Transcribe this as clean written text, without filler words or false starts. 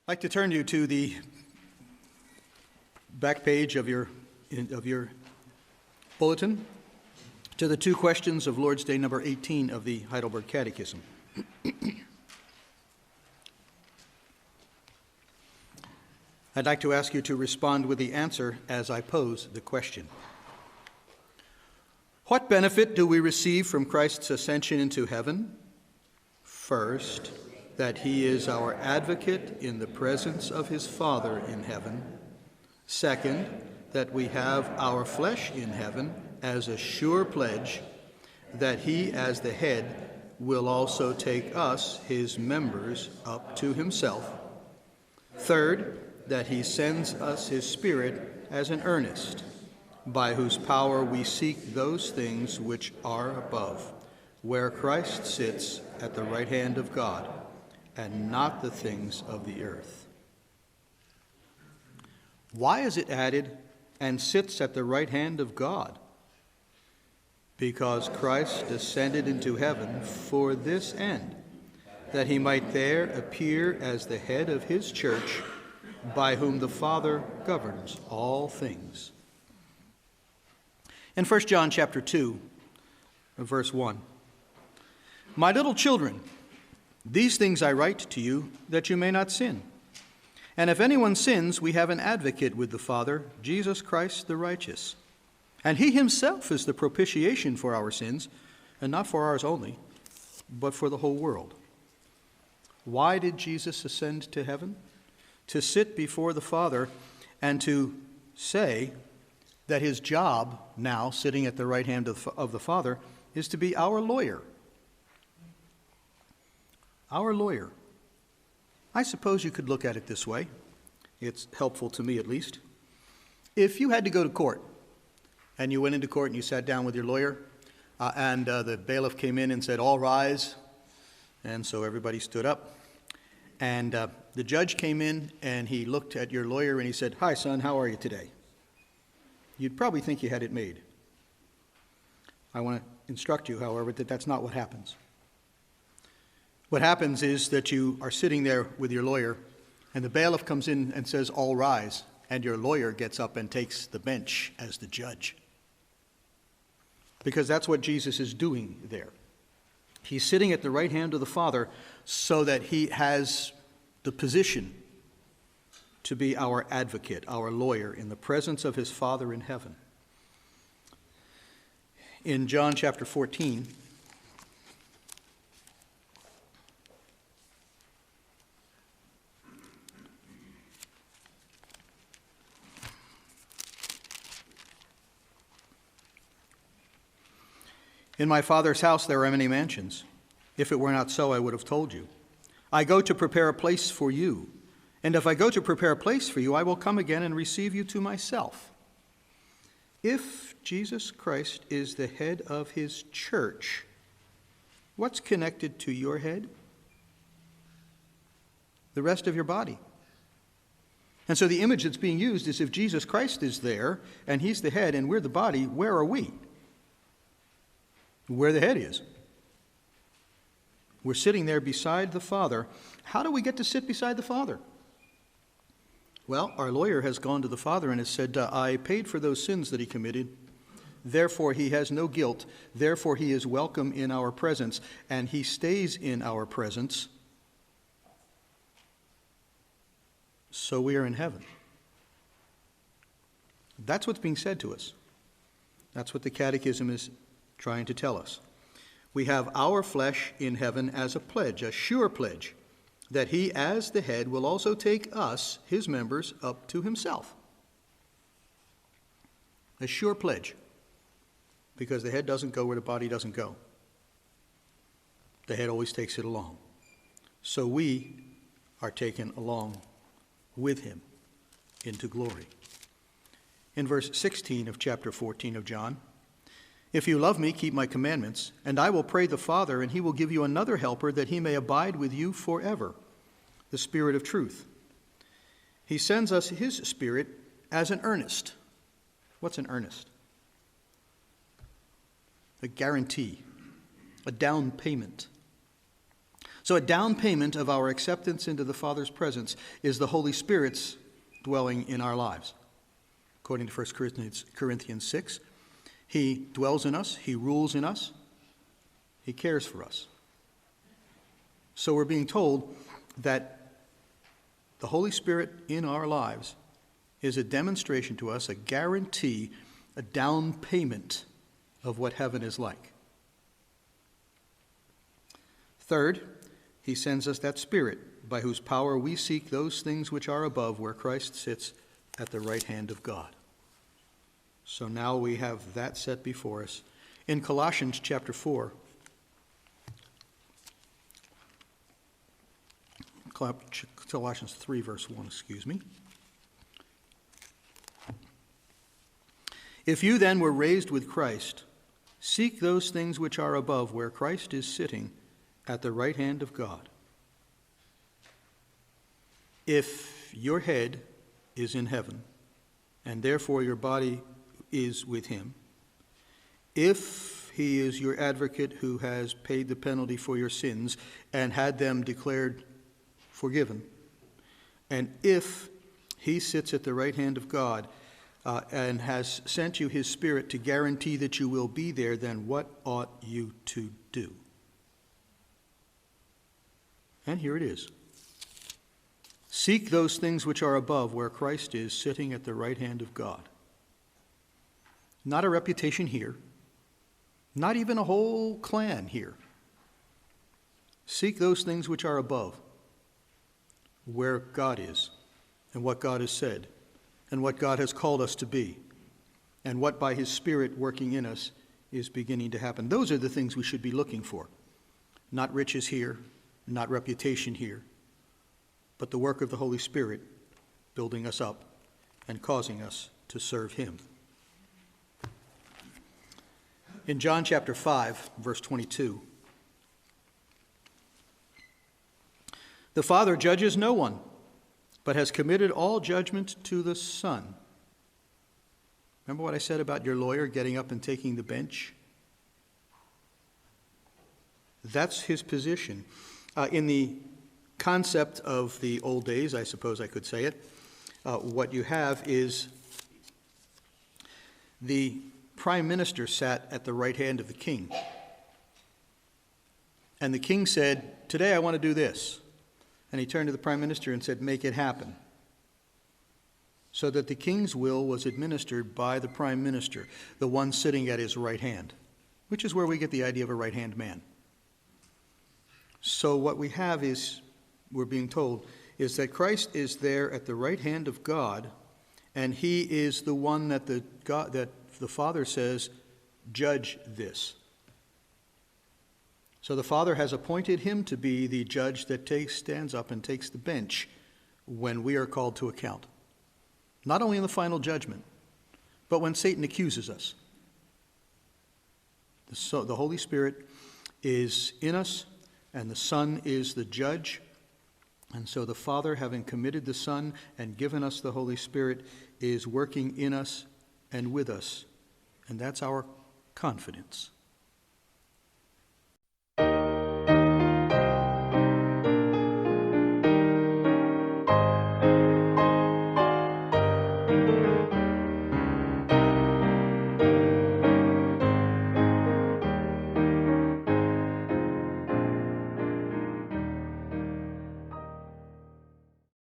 I'd like to turn you to the back page of your bulletin, to the two questions of Lord's Day number 18 of the Heidelberg Catechism. I'd like to ask you to respond with the answer as I pose the question. What benefit do we receive from Christ's ascension into heaven? First, that he is our advocate in the presence of his Father in heaven. Second, that we have our flesh in heaven as a sure pledge that he, as the head, will also take us, his members, up to himself. Third, that he sends us his Spirit as an earnest, by whose power we seek those things which are above, where Christ sits at the right hand of God, and not the things of the earth. Why is it added, and sits at the right hand of God? Because Christ ascended into heaven for this end, that he might there appear as the head of his church, by whom the Father governs all things. In 1 John chapter 2, verse 1, My little children, these things I write to you, that you may not sin. And if anyone sins, we have an advocate with the Father, Jesus Christ the righteous. And he himself is the propitiation for our sins, and not for ours only, but for the whole world. Why did Jesus ascend to heaven? To sit before the Father and to say that his job now, sitting at the right hand of the Father, is to be our lawyer. Our lawyer. I suppose you could look at it this way. It's helpful to me, at least. If you had to go to court, and you went into court and you sat down with your lawyer, and the bailiff came in and said, "All rise," and so everybody stood up, and the judge came in and he looked at your lawyer and he said, "Hi, son, how are you today?" You'd probably think you had it made. I want to instruct you, however, that that's not what happens. What happens is that you are sitting there with your lawyer, and the bailiff comes in and says, "All rise," and your lawyer gets up and takes the bench as the judge. Because that's what Jesus is doing there. He's sitting at the right hand of the Father so that he has the position to be our advocate, our lawyer, in the presence of his Father in heaven. In John chapter 14, "In my Father's house there are many mansions. If it were not so, I would have told you. I go to prepare a place for you. And if I go to prepare a place for you, I will come again and receive you to myself." If Jesus Christ is the head of his church, what's connected to your head? The rest of your body. And so the image that's being used is, if Jesus Christ is there and he's the head and we're the body, where are we? Where the head is. We're sitting there beside the Father. How do we get to sit beside the Father? Well, our lawyer has gone to the Father and has said, "I paid for those sins that he committed. Therefore, he has no guilt. Therefore, he is welcome in our presence, and he stays in our presence. So we are in heaven." That's what's being said to us. That's what the Catechism is trying to tell us. We have our flesh in heaven as a pledge, a sure pledge, that he, as the head, will also take us, his members, up to himself. A sure pledge, because the head doesn't go where the body doesn't go. The head always takes it along. So we are taken along with him into glory. In verse 16 of chapter 14 of John, "If you love me, keep my commandments, and I will pray the Father, and he will give you another helper, that he may abide with you forever, the Spirit of truth. He sends us his Spirit as an earnest." What's an earnest? A guarantee, a down payment. So a down payment of our acceptance into the Father's presence is the Holy Spirit's dwelling in our lives. According to 1 Corinthians 6, he dwells in us, he rules in us, he cares for us. So we're being told that the Holy Spirit in our lives is a demonstration to us, a guarantee, a down payment of what heaven is like. Third, he sends us that Spirit by whose power we seek those things which are above, where Christ sits at the right hand of God. So now we have that set before us. In Colossians chapter 4, Colossians 3, verse 1, If you then were raised with Christ, seek those things which are above, where Christ is sitting at the right hand of God. If your head is in heaven, and therefore your body is with him, if he is your advocate who has paid the penalty for your sins and had them declared forgiven, and if he sits at the right hand of God and has sent you his Spirit to guarantee that you will be there, then what ought you to do? And here it is. Seek those things which are above, where Christ is sitting at the right hand of God. Not a reputation here. Not even a whole clan here. Seek those things which are above, where God is, and what God has said, and what God has called us to be, and what by his Spirit working in us is beginning to happen. Those are the things we should be looking for. Not riches here, not reputation here, but the work of the Holy Spirit building us up and causing us to serve him. In John chapter 5, verse 22, the Father judges no one, but has committed all judgment to the Son. Remember what I said about your lawyer getting up and taking the bench? That's his position. In the concept of the old days, I suppose I could say it, what you have is the prime minister sat at the right hand of the king. And the king said, "Today I want to do this." And he turned to the prime minister and said, "Make it happen." So that the king's will was administered by the prime minister, the one sitting at his right hand, which is where we get the idea of a right-hand man. So what we have is, we're being told, is that Christ is there at the right hand of God, and he is the one that the Father says, "Judge this." So the Father has appointed him to be the judge that stands up and takes the bench when we are called to account. Not only in the final judgment, but when Satan accuses us. So the Holy Spirit is in us, and the Son is the judge. And so the Father, having committed the Son and given us the Holy Spirit, is working in us and with us. And that's our confidence.